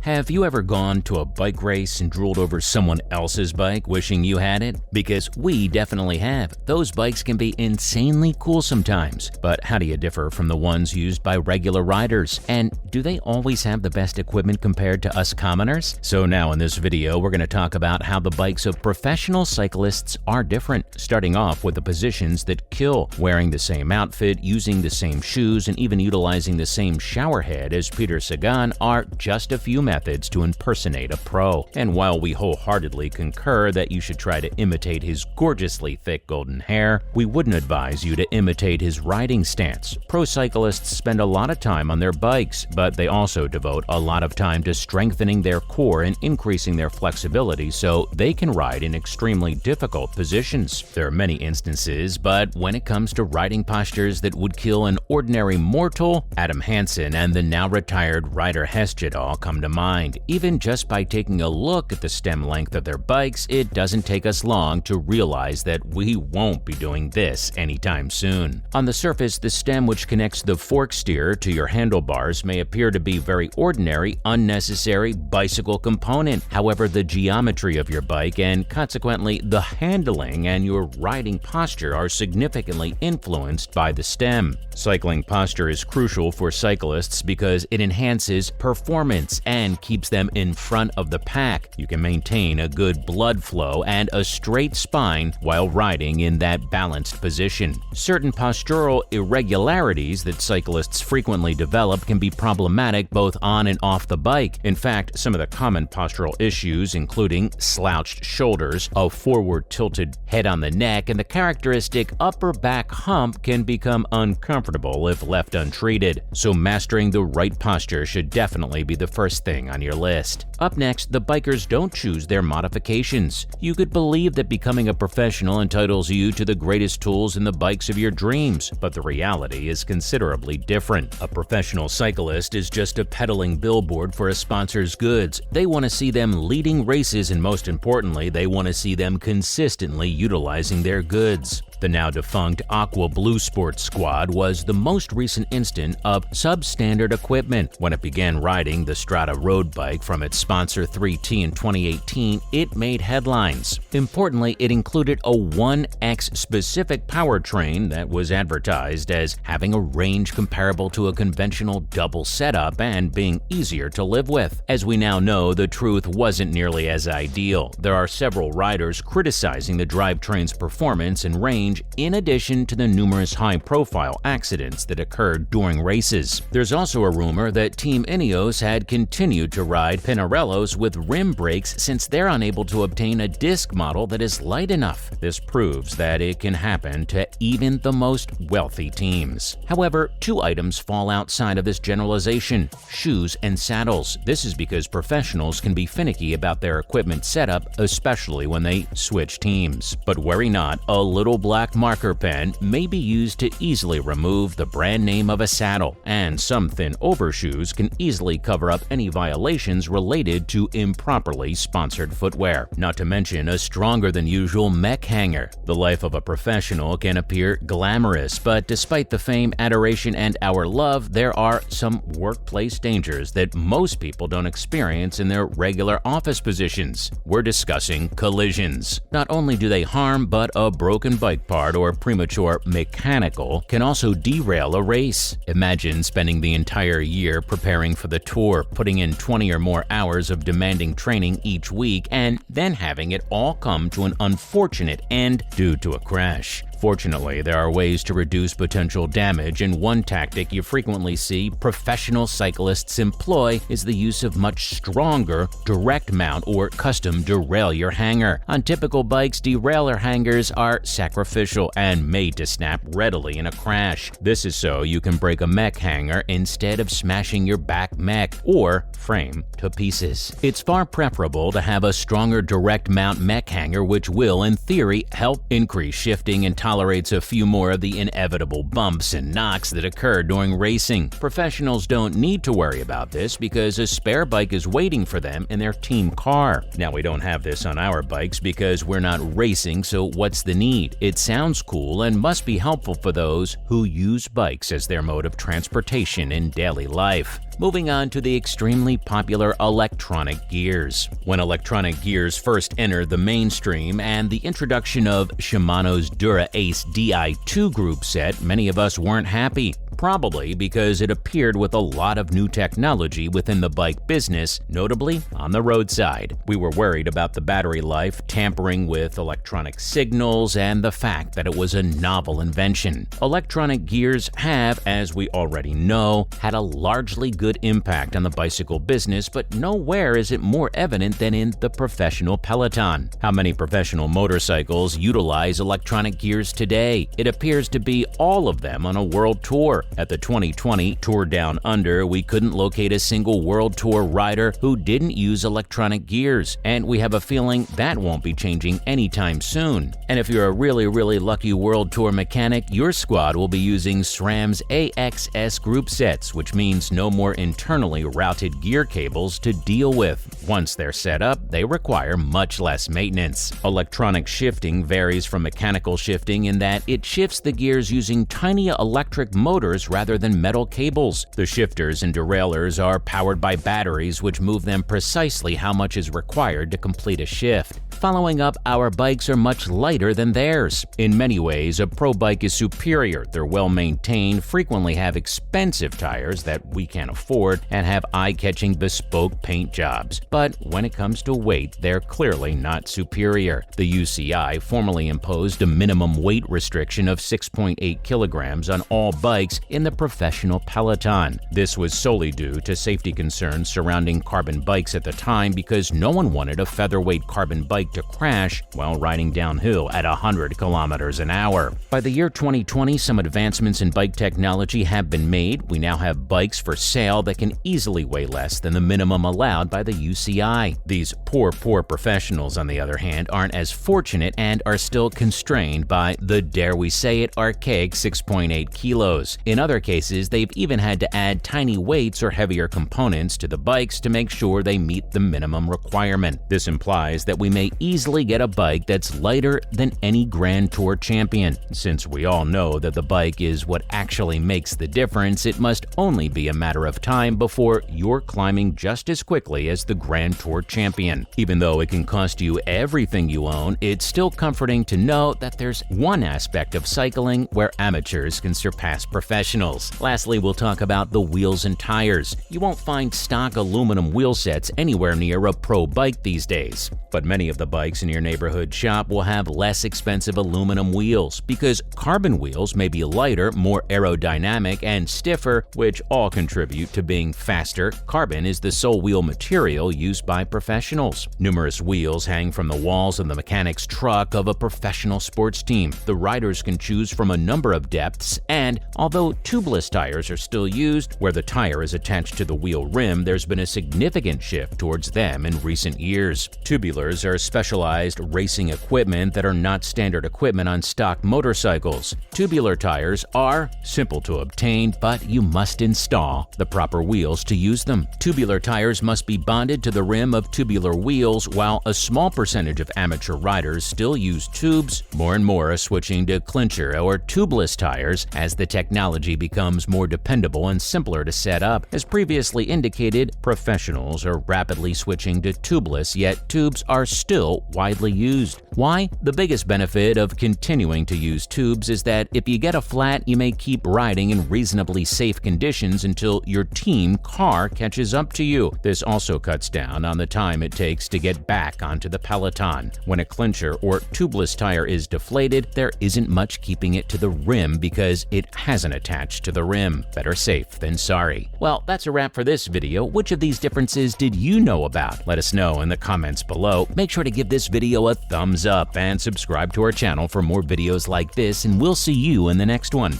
Have you ever gone to a bike race and drooled over someone else's bike wishing you had it? Because we definitely have. Those bikes can be insanely cool sometimes. But how do you differ from the ones used by regular riders? And do they always have the best equipment compared to us commoners? So now in this video, we're going to talk about how the bikes of professional cyclists are different, starting off with the positions that kill, wearing the same outfit, using the same shoes, and even utilizing the same shower head as Peter Sagan are just a few methods to impersonate a pro. And while we wholeheartedly concur that you should try to imitate his gorgeously thick golden hair, we wouldn't advise you to imitate his riding stance. Pro cyclists spend a lot of time on their bikes, but they also devote a lot of time to strengthening their core and increasing their flexibility so they can ride in extremely difficult positions. There are many instances, but when it comes to riding postures that would kill an ordinary mortal, Adam Hansen and the now retired Ryder Hesjedal come to mind. Even just by taking a look at the stem length of their bikes, it doesn't take us long to realize that we won't be doing this anytime soon. On the surface, the stem which connects the fork steer to your handlebars may appear to be very ordinary, unnecessary bicycle component. However, the geometry of your bike and consequently the handling and your riding posture are significantly influenced by the stem. Cycling posture is crucial for cyclists because it enhances performance and keeps them in front of the pack. You can maintain a good blood flow and a straight spine while riding in that balanced position. Certain postural irregularities that cyclists frequently develop can be problematic both on and off the bike. In fact, some of the common postural issues including slouched shoulders, a forward tilted head on the neck, and the characteristic upper back hump can become uncomfortable if left untreated. So mastering the right posture should definitely be the first thing on your list. Up next, the bikers don't choose their modifications. You could believe that becoming a professional entitles you to the greatest tools in the bikes of your dreams, but the reality is considerably different. A professional cyclist is just a peddling billboard for a sponsor's goods. They want to see them leading races, and most importantly, they want to see them consistently utilizing their goods. The now defunct Aqua Blue Sports Squad was the most recent instance of substandard equipment. When it began riding the Strata road bike from its sponsor 3T in 2018, it made headlines. Importantly, it included a 1X specific powertrain that was advertised as having a range comparable to a conventional double setup and being easier to live with. As we now know, the truth wasn't nearly as ideal. There are several riders criticizing the drivetrain's performance and range in addition to the numerous high-profile accidents that occurred during races. There's also a rumor that Team Ineos had continued to ride Pinarellos with rim brakes since they're unable to obtain a disc model that is light enough. This proves that it can happen to even the most wealthy teams. However, two items fall outside of this generalization: shoes and saddles. This is because professionals can be finicky about their equipment setup, especially when they switch teams. But worry not, a little black marker pen may be used to easily remove the brand name of a saddle, and some thin overshoes can easily cover up any violations related to improperly sponsored footwear. Not to mention a stronger than usual mech hanger. The life of a professional can appear glamorous, but despite the fame, adoration, and our love, there are some workplace dangers that most people don't experience in their regular office positions. We're discussing collisions. Not only do they harm, but a broken bike part or premature mechanical can also derail a race. Imagine spending the entire year preparing for the tour, putting in 20 or more hours of demanding training each week, and then having it all come to an unfortunate end due to a crash. Fortunately, there are ways to reduce potential damage, and one tactic you frequently see professional cyclists employ is the use of much stronger direct mount or custom derailleur hanger. On typical bikes, derailleur hangers are sacrificial and made to snap readily in a crash. This is so you can break a mech hanger instead of smashing your back mech or frame to pieces. It's far preferable to have a stronger direct mount mech hanger, which will, in theory, help increase shifting and tolerates a few more of the inevitable bumps and knocks that occur during racing. Professionals don't need to worry about this because a spare bike is waiting for them in their team car. Now, we don't have this on our bikes because we're not racing, so what's the need? It sounds cool and must be helpful for those who use bikes as their mode of transportation in daily life. Moving on to the extremely popular electronic gears. When electronic gears first entered the mainstream and the introduction of Shimano's Dura Ace Di2 group set, many of us weren't happy. Probably because it appeared with a lot of new technology within the bike business, notably on the roadside. We were worried about the battery life, tampering with electronic signals, and the fact that it was a novel invention. Electronic gears have, as we already know, had a largely good impact on the bicycle business, but nowhere is it more evident than in the professional peloton. How many professional motorcycles utilize electronic gears today? It appears to be all of them on a world tour. At the 2020 Tour Down Under, we couldn't locate a single World Tour rider who didn't use electronic gears, and we have a feeling that won't be changing anytime soon. And if you're a really lucky World Tour mechanic, your squad will be using SRAM's AXS group sets, which means no more internally routed gear cables to deal with. Once they're set up, they require much less maintenance. Electronic shifting varies from mechanical shifting in that it shifts the gears using tiny electric motors rather than metal cables. The shifters and derailleurs are powered by batteries, which move them precisely how much is required to complete a shift. Following up, our bikes are much lighter than theirs. In many ways, a pro bike is superior. They're well maintained, frequently have expensive tires that we can't afford, and have eye-catching bespoke paint jobs. But when it comes to weight, they're clearly not superior. The UCI formally imposed a minimum weight restriction of 6.8 kilograms on all bikes in the professional peloton. This was solely due to safety concerns surrounding carbon bikes at the time because no one wanted a featherweight carbon bike to crash while riding downhill at 100 kilometers an hour. By the year 2020, some advancements in bike technology have been made. We now have bikes for sale that can easily weigh less than the minimum allowed by the UCI. These poor professionals, on the other hand, aren't as fortunate and are still constrained by the, dare we say it, archaic 6.8 kilos. In other cases, they've even had to add tiny weights or heavier components to the bikes to make sure they meet the minimum requirement. This implies that we may easily get a bike that's lighter than any Grand Tour champion. Since we all know that the bike is what actually makes the difference, it must only be a matter of time before you're climbing just as quickly as the Grand Tour champion. Even though it can cost you everything you own, it's still comforting to know that there's one aspect of cycling where amateurs can surpass professionals. Lastly, we'll talk about the wheels and tires. You won't find stock aluminum wheel sets anywhere near a pro bike these days, but many of the bikes in your neighborhood shop will have less expensive aluminum wheels because carbon wheels may be lighter, more aerodynamic, and stiffer, which all contribute to being faster. Carbon is the sole wheel material used by professionals. Numerous wheels hang from the walls of the mechanic's truck of a professional sports team. The riders can choose from a number of depths, and although tubeless tires are still used, where the tire is attached to the wheel rim, there's been a significant shift towards them in recent years. Tubulars are specialized racing equipment that are not standard equipment on stock motorcycles. Tubular tires are simple to obtain, but you must install the proper wheels to use them. Tubular tires must be bonded to the rim of tubular wheels, while a small percentage of amateur riders still use tubes. More and more are switching to clincher or tubeless tires as the technology becomes more dependable and simpler to set up. As previously indicated, professionals are rapidly switching to tubeless, yet tubes are still widely used. Why? The biggest benefit of continuing to use tubes is that if you get a flat, you may keep riding in reasonably safe conditions until your team car catches up to you. This also cuts down on the time it takes to get back onto the peloton. When a clincher or tubeless tire is deflated, there isn't much keeping it to the rim because it hasn't attached to the rim. Better safe than sorry. Well, that's a wrap for this video. Which of these differences did you know about? Let us know in the comments below. Make sure to give this video a thumbs up and subscribe to our channel for more videos like this, and we'll see you in the next one.